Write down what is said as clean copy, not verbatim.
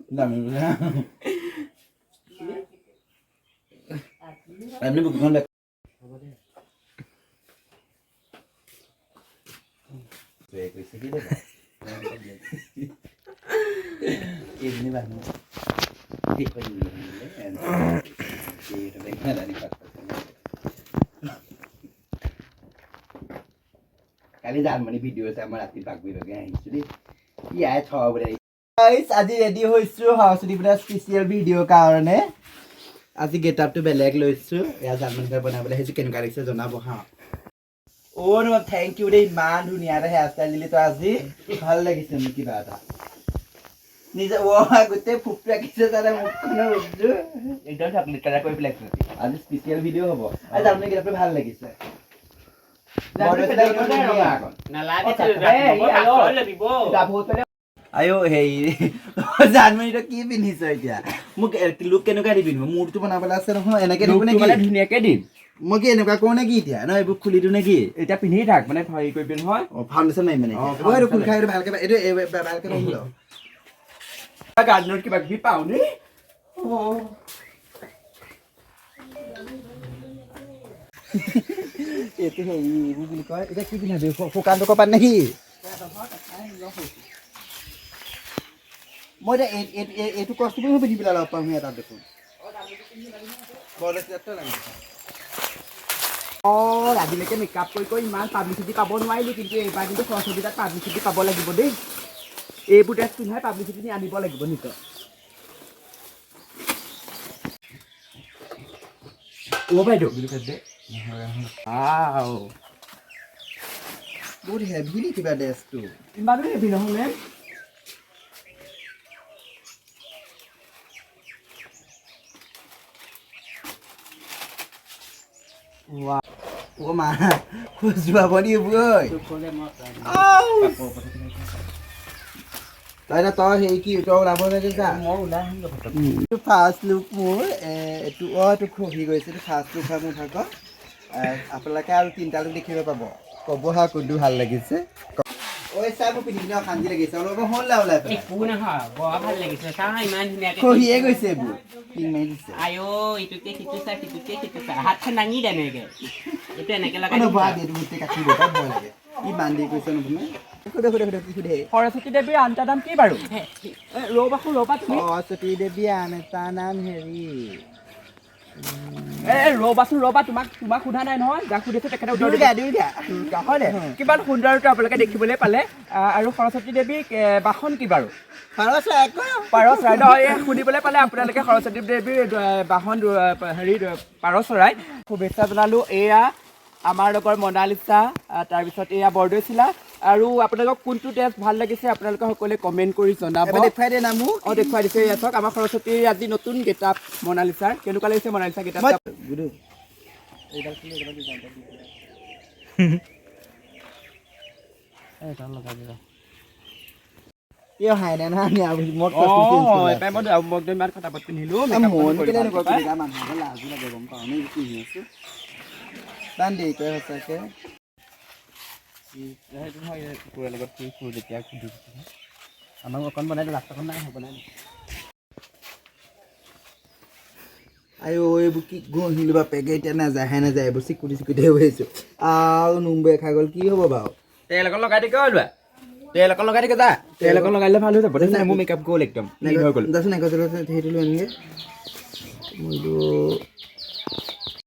Làm gì vậy? Em đi bực con đẹp. Về cái gì đấy bạn. Im đi bạn. Điไปอยู่đấyดีอะไรแค่ไหนนี่ปัดকালি যান মানে video আছে আমাৰ ৰাতি পাক বিৰগে আহিছো দেই ইয়াই থব দেই গাইস আজি ৰেডি হৈছো হাউচৰি পৰা স্পেচিয়েল ভিডিও কাৰণে আজি গেটআপটো বেলেগ লৈছো এয়া জানমান কৰি বনাবলৈ হেজি কেনেকা লাগিছে জনাব হা ও ন থ্যাংক ইউ দেই ইমান ধুনীয়া হেয়াৰ ষ্টাইল দিলি তো আজি ভাল লাগিছে মোক কিবা এটা নিজে ও গোটেই ফুপ ৰাখিছে তাৰে মুখখনৰ উজ্জু একদম চকলেট কালাৰ কৰি পেলাইছে আজি স্পেচিয়েল ভিডিও হ'ব আজি জানমান গেটআপটো ভাল লাগিছে আয়ো হেই জানমানিটো কি পিন্ধিছ এতিয়া মোক লুক কেনেকুৱা দি পিন্ধিব মূৰটো বনাবলৈ আছে নহয় এনেকে দিব নেকি ধুনীয়াকে দিম মই কি এনেকুৱা কওঁ নে কি এতিয়া নহয় এইবোৰ খুলি দিওঁ নে কি এতিয়া পিন্ধি থাক মানে হেৰি কৰিবি নহয় ফাউণ্ডেশ্যন মাৰিম মানে এইটো খুলি খাই ভালকে এইটো ভালকে মাৰিম ল গাৰ্ডেনত কিবা কিবি পাওঁ নে এইটো হেৰি এইবোৰ বুলি কয় এতিয়া কি পিন্ধাবি শুকান টকা পাত নেকি মই এতিয়া এইটো কষ্টুমে পিন্ধি পেলাই লগ পাম এটা দেখোন আজিলৈকে মেকআপ কৰি ইমান পাব্লিচিটি পাব নোৱাৰিলো কিন্তু এইবাৰ কিন্তু সৰস্বতী তাত পাব্লিচিটি পাব লাগিব দেই এইবোৰ ড্ৰেছ পিন্ধাই পাব্লিচিটি আনিব লাগিব নিশ্চয় অ' বাইদেউ বুলি কৈছে বহুত হেভি নি কিবা ড্ৰেছটো ইমানো হেভি নহয় মেম ও মা খোজোৱা বনি বৈ তই না তই হেৰি কি তই ওলাব লাগে যা মই ওলাই আহিম ফাৰ্ষ্ট লুক মোৰ এইটো এইটো খহি গৈছে এইটো ফাৰ্ষ্ট লুক হয় মোৰ ভাগৰ আপোনালোকে আৰু তিনিটা লুক দেখিব পাব ক'ব হা কোনটো ভাল লাগিছে ঐ চাই মোৰ পিন্ধিলে অশান্তি লাগিছে অলপ হ'ল ওলাই একো নহয় বৰ ভাল লাগিছে চা ইমান ধুনীয়াকে খহিয়ে গৈছে এইবোৰ পিং মাৰি দিছে আয়ো ইটোকে সিটো চা হাতখন দাঙি দে এনেকে এইটো এনেকে লগাই ভৰাই দিয়ে এইটো গোটেই কাটিব তাত ভয় লাগে ই বান্ধি কৈছে নহয় সোধে সৰস্বতী দেৱীৰ আন এটা নাম কি বাৰু ৰ'বা তুমি সৰস্বতী দেৱী আন এটা নাম হেৰি ৰ'বা তোমাক সোধা নাই নহয় যাক সুধিছে তেখেতে দুৰ্গা হয় নে কিমান সুন্দৰটো আপোনালোকে দেখিবলৈ পালে আৰু সৰস্বতী দেৱীক বাহন কি বাৰু পাৰ চৰাই নহয় শুনিবলৈ পালে আপোনালোকে সৰস্বতী দেৱীৰ বাহন হেৰি পাৰ চৰাই শুভেচ্ছা জনালোঁ এয়া আমাৰ লগৰ মনালিছা তাৰপিছত এয়া বৰদৈচিলা আৰু আপোনালোকক কোনটো ড্ৰেছ ভাল লাগিছে আপোনালোকে সকলোৱে কমেণ্ট কৰি জনাব দেখুৱাই দে নামো দেখুৱাই দিছে এয়া চাওক আমাৰ সৰস্বতীৰ আজি নতুন গেটআপ মনালিছাৰ কেনেকুৱা লাগিছে মনালিছা গেটআপ কথা পাতি পিন্ধিলো সঁচাকে আমাক অকণ বনাই দিওঁ লাষ্টখন নাই বনাই আইও এইবোৰ কি গহিলো বাপেকে এতিয়া নাযায় এইবোৰ চিকুটি হৈ আহিছোঁ আৰু নোমবোৰে খাই গ'ল কি হ'ব বাৰু তেল অকণ লগাই দিকে লোৱা তেল অকণ লগাই দিকে যা তেল অকণ লগাই দিলে ভাল হৈ যাব দেখিছে মোৰ মেকআপ গ'ল একদম দেচোন সেইটো লৈ আনিগে মইতো